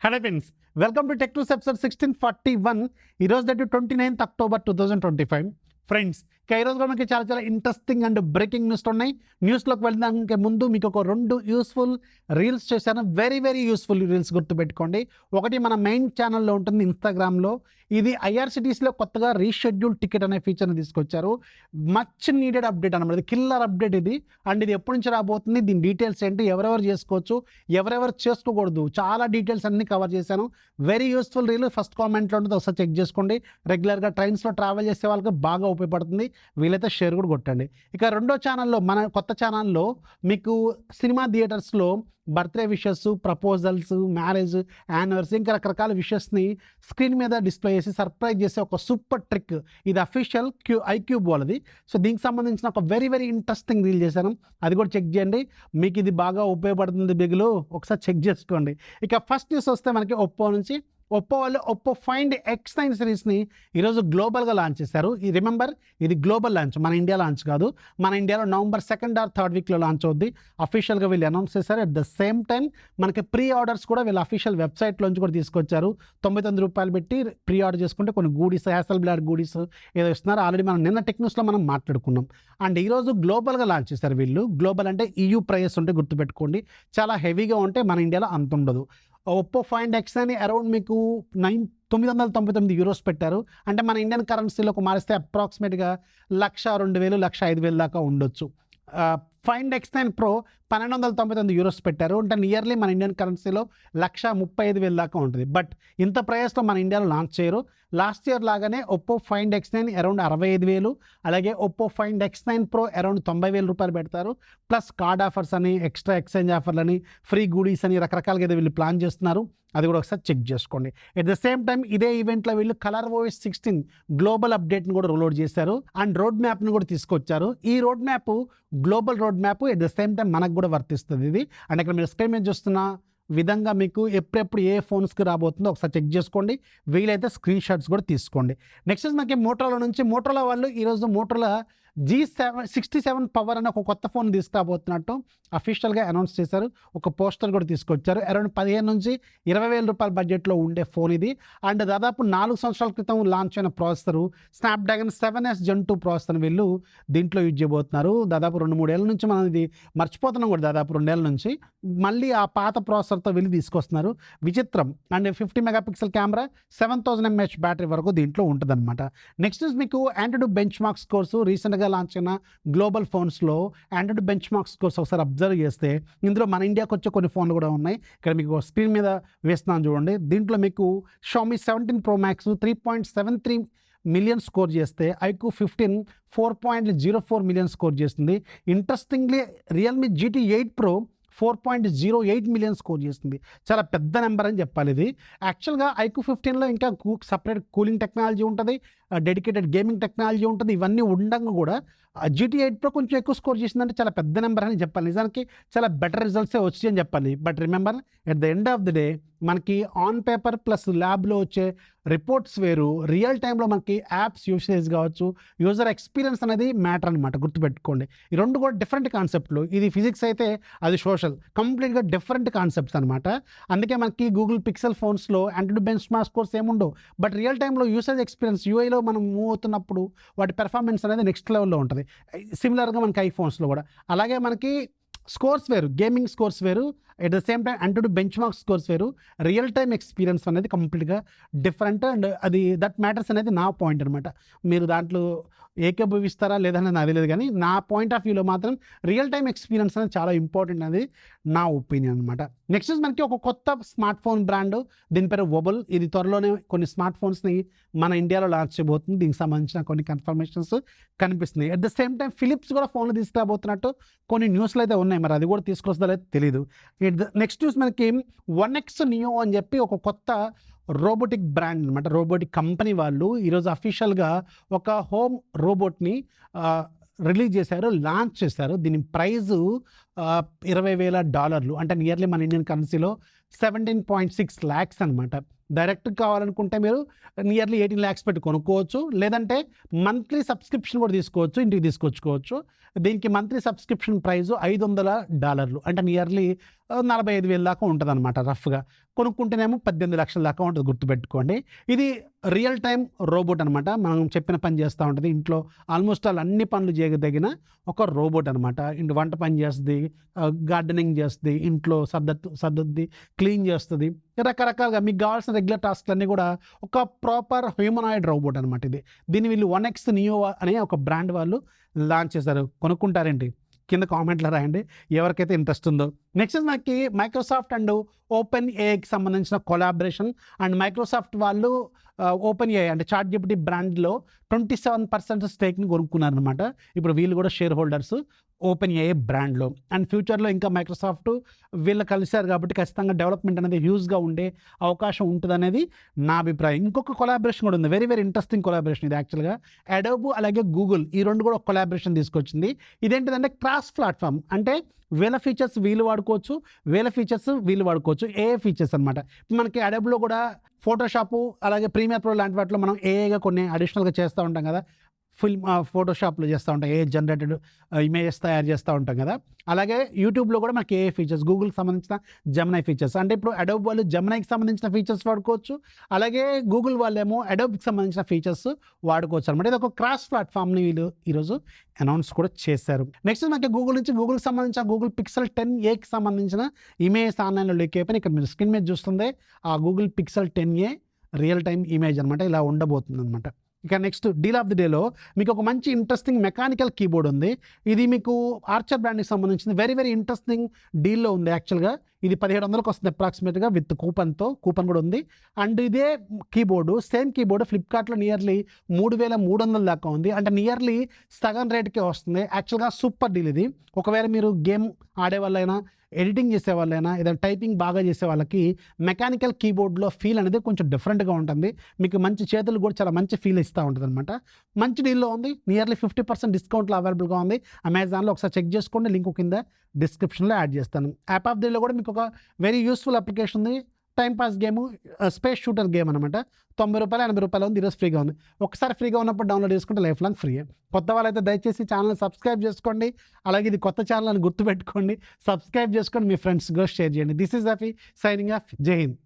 Hello friends, welcome to tech news episode 1641. ఈరోజు date 29th October 2025. Friends, ఈరోజు కూడా మనకి చాలా ఇంట్రెస్టింగ్ అండ్ బ్రేకింగ్ న్యూస్ ఉన్నాయి. న్యూస్లోకి వెళ్ళడానికి ముందు మీకు ఒక 2 యూస్ఫుల్ రీల్స్ చేశాను. వెరీ యూస్ఫుల్ రీల్స్ గుర్తుపెట్టుకోండి. ఒకటి మన మెయిన్ ఛానల్లో ఉంటుంది, ఇన్స్టాగ్రామ్లో. ఇది ఐఆర్సిటీసీలో కొత్తగా రీషెడ్యూల్ టికెట్ అనే ఫీచర్ని తీసుకొచ్చారు. మచ్ నీడెడ్ అప్డేట్ అనమాట, ఇది కిల్లర్ అప్డేట్ ఇది. అండ్ ఇది ఎప్పటి నుంచి రాబోతుంది, దీని డీటెయిల్స్ ఏంటి, ఎవరెవరు చేసుకోవచ్చు, ఎవరెవరు చేసుకోకూడదు, చాలా డీటెయిల్స్ అన్ని కవర్ చేశాను. Very useful reel. ఫస్ట్ కామెంట్లో ఉంటుంది, ఒకసారి చెక్ చేసుకోండి. రెగ్యులర్గా ట్రైన్స్లో ట్రావెల్ చేసే వాళ్ళకి బాగా ఉపయోగపడుతుంది. వీలైతే షేర్ కూడా కొట్టండి. ఇక రెండో ఛానల్లో, మన కొత్త ఛానల్లో మీకు సినిమా థియేటర్స్లో birthday wishes, proposals, marriage, anniversary, ఇంకా రకరకాల విషెస్ని స్క్రీన్ మీద డిస్ప్లే చేసి సర్ప్రైజ్ చేసే ఒక సూపర్ ట్రిక్. ఇది అఫీషియల్ ఐక్యూబ్ వాళ్ళది. సో దీనికి సంబంధించిన ఒక వెరీ ఇంట్రెస్టింగ్ రీల్ చేశాను, అది కూడా చెక్ చేయండి. మీకు ఇది బాగా ఉపయోగపడుతుంది బిగులు, ఒకసారి చెక్ చేసుకోండి. ఇక ఫస్ట్ న్యూస్ వస్తే మనకి ఒప్పో నుంచి. ఒప్పో వాళ్ళు ఒప్పో ఫైండ్ X9 సిరీస్ని ఈరోజు గ్లోబల్గా లాంచ్ చేశారు. రిమెంబర్, ఇది గ్లోబల్ లాంచ్, మన ఇండియా లాంచ్ కాదు. మన ఇండియాలో November 2nd or 3rd వీక్లో లాంచ్ అవుద్ది. అఫీషియల్గా వీళ్ళు అనౌన్స్ చేశారు. అట్ ద సేమ్ టైం మనకి ప్రీ ఆర్డర్స్ కూడా వీళ్ళు అఫీషియల్ వెబ్సైట్లోంచి కూడా తీసుకొచ్చారు. $99 పెట్టి ప్రీ ఆర్డర్ చేసుకుంటే కొన్ని గూడీస్, హ్యాసల్ బ్లాడ్ గూడీస్ ఏదో ఇస్తున్నారు. ఆల్రెడీ మనం నిన్న టెక్ న్యూస్లో మనం మాట్లాడుకున్నాం. అండ్ ఈరోజు గ్లోబల్గా లాంచ్ చేశారు వీళ్ళు. గ్లోబల్ అంటే EU ప్రైస్ ఉంటే గుర్తుపెట్టుకోండి, చాలా హెవీగా ఉంటే మన ఇండియాలో అంత ఉండదు. ఒప్పో ఫైండ్ X అని అరౌండ్ మీకు 999 యూరోస్ పెట్టారు. అంటే మన ఇండియన్ కరెన్సీలోకి మారిస్తే అప్రాక్సిమేట్గా 1,00,000, 2,000, 1,05,000 దాకా ఉండొచ్చు. ఫైండ్ X9 Pro 1,299 యూరోస్ పెట్టారు. అంటే నియర్లీ మన ఇండియన్ కరెన్సీలో 1,35,000 దాకా ఉంటుంది. బట్ ఇంత ప్రైస్లో మన ఇండియాలో లాంచ్ చేయరు. లాస్ట్ ఇయర్ లాగానే ఒప్పో ఫైండ్ X9 అరౌండ్ 65,000, అలాగే Oppo find X9 Pro around $90,000 పెడతారు. ప్లస్ కార్డ్ ఆఫర్స్ అని, ఎక్స్ట్రా ఎక్స్చేంజ్ ఆఫర్లని, ఫ్రీ గూడీస్ అని రకరకాలుగా ఏదో వీళ్ళు ప్లాన్ చేస్తున్నారు. అది కూడా ఒకసారి చెక్ చేసుకోండి. ఎట్ ద సేమ్ టైం ఇదే ఈవెంట్లో వీళ్ళు ColorOS 16 గ్లోబల్ అప్డేట్ని కూడా రోల్ అవుట్ చేశారు. అండ్ రోడ్ మ్యాప్ని కూడా తీసుకొచ్చారు. ఈ road map global road map, at the same time మనకు కూడా వర్తిస్తుంది ఇది. అండ్ ఇక్కడ మీరు స్క్రీన్ మీద చూస్తున్న విధంగా మీకు ఎప్పుడెప్పుడు ఏ ఫోన్స్కి రాబోతుందో ఒకసారి చెక్ చేసుకోండి. వీలైతే స్క్రీన్ షాట్స్ కూడా తీసుకోండి. నెక్స్ట్ మనకి మోటరోలా నుంచి. మోటరోలా వాళ్ళు ఈరోజు మోటరోలా G67 పవర్ అనే ఒక కొత్త ఫోన్ తీసుకురాబోతున్నట్టు అఫీషియల్గా అనౌన్స్ చేశారు. ఒక పోస్టర్ కూడా తీసుకొచ్చారు. అరౌండ్ 15,000 నుంచి 20,000 బడ్జెట్లో ఉండే ఫోన్ ఇది. అండ్ దాదాపు 4 సంవత్సరాల క్రితం లాంచ్ అయిన processor Snapdragon 7S Gen 2 processor వీళ్ళు దీంట్లో యూజ్ చేయబోతున్నారు. దాదాపు 2-3 ఏళ్ళ నుంచి మనం ఇది మర్చిపోతున్నాం కూడా, దాదాపు 2 ఏళ్ళ నుంచి మళ్ళీ ఆ పాత ప్రాసెసర్తో వీళ్ళు తీసుకొస్తున్నారు. విచిత్రం. And 50 megapixel camera, 7000 mAh battery వరకు దీంట్లో ఉంటుందన్నమాట. నెక్స్ట్ మీకు ఆండ్రాయిడ్ బెంచ్ మార్క్ స్కోర్స్, రీసెంట్గా లాంచ్ అయిన గ్లోబల్ ఫోన్స్లో ఆండ్రాయిడ్ బెంచ్ మార్క్ స్కోర్స్ ఒకసారి అబ్జర్వ్ చేస్తే ఇందులో మన ఇండియాకి వచ్చే కొన్ని ఫోన్లు కూడా ఉన్నాయి. ఇక్కడ మీకు స్క్రీన్ మీద వేస్తున్నాను చూడండి. దీంట్లో మీకు Xiaomi 17 Pro Max 3.73 million score చేస్తే, iQOO 15 4.04 మిలియన్ స్కోర్ చేస్తుంది. Interestingly Realme GT 8 Pro 4.08 million score చేస్తుంది. చాలా పెద్ద నెంబర్ అని చెప్పాలి ఇది. యాక్చువల్గా iQOO 15లో ఇంకా సపరేట్ కూలింగ్ టెక్నాలజీ ఉంటుంది, డెడికేటెడ్ గేమింగ్ టెక్నాలజీ ఉంటుంది. ఇవన్నీ ఉండగా కూడా GT 8 Pro కొంచెం ఎక్కువ స్కోర్ చేసిందంటే చాలా పెద్ద నెంబర్ అని చెప్పాలి. నిజానికి చాలా బెటర్ రిజల్ట్సే వచ్చాయి అని చెప్పాలి. But remember, at the end of the day మనకి ఆన్ పేపర్ ప్లస్ ల్యాబ్లో వచ్చే రిపోర్ట్స్ వేరు, రియల్ టైంలో మనకి యాప్స్ యూసేజ్ కావచ్చు, యూజర్ ఎక్స్పీరియన్స్ అనేది మ్యాటర్ అనమాట. గుర్తుపెట్టుకోండి, ఈ రెండు కూడా డిఫరెంట్ కాన్సెప్ట్లు. ఇది ఫిజిక్స్ అయితే అది సోషల్, కంప్లీట్గా డిఫరెంట్ కాన్సెప్ట్స్ అనమాట. అందుకే మనకి గూగుల్ పిక్సెల్ ఫోన్స్లో ఆండ్రాయిడ్ బెంచ్ మార్క్ స్కోర్స్ ఏముండవు. బట్ రియల్ టైంలో యూసేజ్ ఎక్స్పీరియన్స్ UIలో మనం మూవ్ అవుతున్నప్పుడు వాటి పెర్ఫార్మెన్స్ అనేది నెక్స్ట్ లెవెల్లో ఉంటుంది. సిమిలర్గా మనకి ఐఫోన్స్లో కూడా అలాగే మనకి స్కోర్స్ వేరు, గేమింగ్ స్కోర్స్ వేరు, at the same time Android bench mark scores వేరు. రియల్ టైమ్ ఎక్స్పీరియన్స్ అనేది కంప్లీట్గా డిఫరెంట్. అండ్ అది దట్ మ్యాటర్స్ అనేది నా పాయింట్ అనమాట. మీరు దాంట్లో ఏకీభవిస్తారా లేదని నాకు తెలియదు, కానీ నా పాయింట్ ఆఫ్ వ్యూలో మాత్రం రియల్ టైమ్ ఎక్స్పీరియన్స్ అనేది చాలా ఇంపార్టెంట్ అనేది నా ఒపీనియన్ అనమాట. నెక్స్ట్ మనకి ఒక కొత్త స్మార్ట్ ఫోన్ బ్రాండ్, దీని పేరు వోబల్. ఇది త్వరలోనే కొన్ని స్మార్ట్ ఫోన్స్ని మన ఇండియాలో లాంచ్ చేయబోతుంది. దీనికి సంబంధించిన కొన్ని కన్ఫర్మేషన్స్ కనిపిస్తున్నాయి. At the same time Philips కూడా ఫోన్లు తీసుకురాబోతున్నట్టు కొన్ని న్యూస్లు అయితే ఉన్నాయి. మరి అది కూడా తీసుకొస్తుందో లేదో తెలియదు. నెక్స్ట్ న్యూస్ మనకి 1X Neo అని చెప్పి ఒక కొత్త రోబోటిక్ బ్రాండ్ అనమాట, రోబోటిక్ కంపెనీ వాళ్ళు ఈరోజు అఫీషియల్గా ఒక హోమ్ రోబోట్ని రిలీజ్ చేశారు, లాంచ్ చేశారు. దీని ప్రైజు $20,000, అంటే నియర్లీ మన ఇండియన్ కరెన్సీలో 17.6 lakhs అనమాట. డైరెక్ట్ కావాలనుకుంటే మీరు నియర్లీ 18 lakhs పెట్టి కొనుక్కోవచ్చు, లేదంటే మంత్లీ సబ్స్క్రిప్షన్ కూడా తీసుకోవచ్చు, ఇంటికి తీసుకొచ్చుకోవచ్చు. దీనికి మంత్లీ సబ్స్క్రిప్షన్ ప్రైస్ $500, అంటే నియర్లీ 45,000 దాకా ఉంటుందన్నమాట రఫ్గా. కొనుక్కుంటేనేమో 18 లక్షల దాకా ఉంటుంది, గుర్తుపెట్టుకోండి. ఇది రియల్ టైమ్ రోబోట్ అనమాట. మనం చెప్పిన పని చేస్తూ ఉంటుంది. ఇంట్లో ఆల్మోస్ట్ అన్ని పనులు చేయదగిన ఒక రోబోట్ అనమాట. వంట పని చేస్తుంది, గార్డెనింగ్ చేస్తుంది, ఇంట్లో సర్దుద్ది, క్లీన్ చేస్తుంది, రకరకాలుగా మీకు కావాల్సిన రెగ్యులర్ టాస్క్లన్నీ కూడా ఒక ప్రాపర్ హ్యూమనాయిడ్ రోబోట్ అనమాట ఇది. దీన్ని వీళ్ళు 1X నియో అనే ఒక బ్రాండ్ వాళ్ళు లాంచ్ చేశారు. కొనుక్కుంటారేంటి? కింద కామెంట్లో రాయండి ఎవరికైతే ఇంట్రెస్ట్ ఉందో. నెక్స్ట్ మనకి మైక్రోసాఫ్ట్ అండ్ ఓపెన్ ఏఐకి సంబంధించిన కొలాబరేషన్. అండ్ మైక్రోసాఫ్ట్ వాళ్ళు ఓపెన్ ఏఐ అంటే చాట్ జీపీటీ బ్రాండ్లో 27% స్టేక్ని కొనుక్కున్నారనమాట. ఇప్పుడు వీళ్ళు కూడా షేర్ హోల్డర్స్ ఓపెన్ ఏఐ బ్రాండ్లో. అండ్ ఫ్యూచర్లో ఇంకా మైక్రోసాఫ్ట్ వీళ్ళు కలిశారు కాబట్టి ఖచ్చితంగా డెవలప్మెంట్ అనేది హ్యూజ్గా ఉండే అవకాశం ఉంటుంది అనేది నా అభిప్రాయం. ఇంకొక కొలాబరేషన్ కూడా ఉంది, వెరీ వెరీ ఇంట్రెస్టింగ్ కొలాబరేషన్ ఇది. యాక్చువల్గా అడోబ్ అలాగే గూగుల్ ఈ రెండు కూడా ఒక కొలాబరేషన్ తీసుకొచ్చింది. ఇదేంటిదంటే క్రాస్ ప్లాట్ఫామ్, అంటే వీళ్ళ ఫీచర్స్ వీళ్ళు వాడుకోవచ్చు, వీళ్ళ ఫీచర్స్ వీళ్ళు వాడుకోవచ్చు. ఏఏ ఫీచర్స్ అనమాట. మనకి అడోబ్లో కూడా ఫోటోషాపు అలాగే ప్రీమియర్ ప్రో లాంటి వాటిలో మనం ఏఐగా కొన్ని అడిషనల్గా చేస్తూ ఉంటాం కదా. ఫోటోషాప్లో చేస్తూ ఉంటాం, ఏ జనరేటెడ్ ఇమేజెస్ తయారు చేస్తూ ఉంటాం కదా. అలాగే యూట్యూబ్లో కూడా మనకి ఏ ఫీచర్స్, గూగుల్కి సంబంధించిన జెమినై ఫీచర్స్, అంటే ఇప్పుడు అడోబ్ వాళ్ళు జెమినైకి సంబంధించిన ఫీచర్స్ వాడుకోవచ్చు, అలాగే గూగుల్ వాళ్ళేమో అడోబ్కి సంబంధించిన ఫీచర్స్ వాడుకోవచ్చు అనమాట. ఇది ఒక క్రాస్ ప్లాట్ఫామ్ని వీళ్ళు ఈరోజు అనౌన్స్ కూడా చేశారు. నెక్స్ట్ మనకి గూగుల్ నుంచి గూగుల్కి సంబంధించిన గూగుల్ పిక్సెల్ 10a సంబంధించిన ఇమేజ్ ఆన్లైన్లో లీక్ అయిపోయి ఇక్కడ మీరు స్క్రీన్ మీద చూస్తుంది ఆ Google pixel 10a real time image అనమాట. ఇలా ఉండబోతుంది అనమాట. ఇక నెక్స్ట్ డీల్ ఆఫ్ ది డేలో మీకు ఒక మంచి ఇంట్రెస్టింగ్ మెకానికల్ కీబోర్డ్ ఉంది. ఇది మీకు ఆర్చర్ బ్రాండ్కి సంబంధించింది. వెరీ వెరీ ఇంట్రెస్టింగ్ డీల్లో ఉంది. యాక్చువల్గా ఇది 1700కి వస్తుంది అప్రాక్సిమేట్గా, విత్ కూపన్ కూడా ఉంది. అండ్ ఇదే కీబోర్డు, సేమ్ కీబోర్డు ఫ్లిప్కార్ట్లో నియర్లీ 3300 దాకా ఉంది. అంటే నియర్లీ సగం రేట్కే వస్తుంది. యాక్చువల్గా సూపర్ డీల్ ఇది. ఒకవేళ మీరు గేమ్ ఆడే వాళ్ళైనా, ఎడిటింగ్ చేసే వాళ్ళైనా, ఏదైనా టైపింగ్ బాగా చేసే వాళ్ళకి మెకానికల్ కీబోర్డ్లో ఫీల్ అనేది కొంచెం డిఫరెంట్గా ఉంటుంది. మీకు మంచి చేతులు కూడా చాలా మంచి ఫీల్ ఇస్తూ ఉంటుంది అనమాట. మంచి డీల్లో ఉంది. నియర్లీ 50% డిస్కౌంట్లో అవైలబుల్గా ఉంది అమెజాన్లో. ఒకసారి చెక్ చేసుకోండి, లింక్ కింద డిస్క్రిప్షన్లో యాడ్ చేస్తాను. యాప్ ఆఫ్ డీలో కూడా మీకు ఒక వెరీ యూస్ఫుల్ అప్లికేషన్ ఉంది. Time pass game, space shooter game అనమాట. 90 రూపాయలు 80 రూపాయలు ఉంది. ఈరోజు ఫ్రీగా ఉంది. ఒకసారి ఫ్రీగా ఉన్నప్పుడు డౌన్లోడ్ చేసుకుంటే లైఫ్ లాంగ్ ఫ్రీ. కొత్త వాళ్ళైతే దయచేసి ఛానల్ సబ్స్క్రైబ్ చేసుకోండి. అలాగే ఇది కొత్త ఛానల్ అని గుర్తుపెట్టుకోండి. సబ్స్క్రైబ్ చేసుకోండి, మీ ఫ్రెండ్స్ కూడా షేర్ చేయండి. This is Rafi signing off. జై హింద్.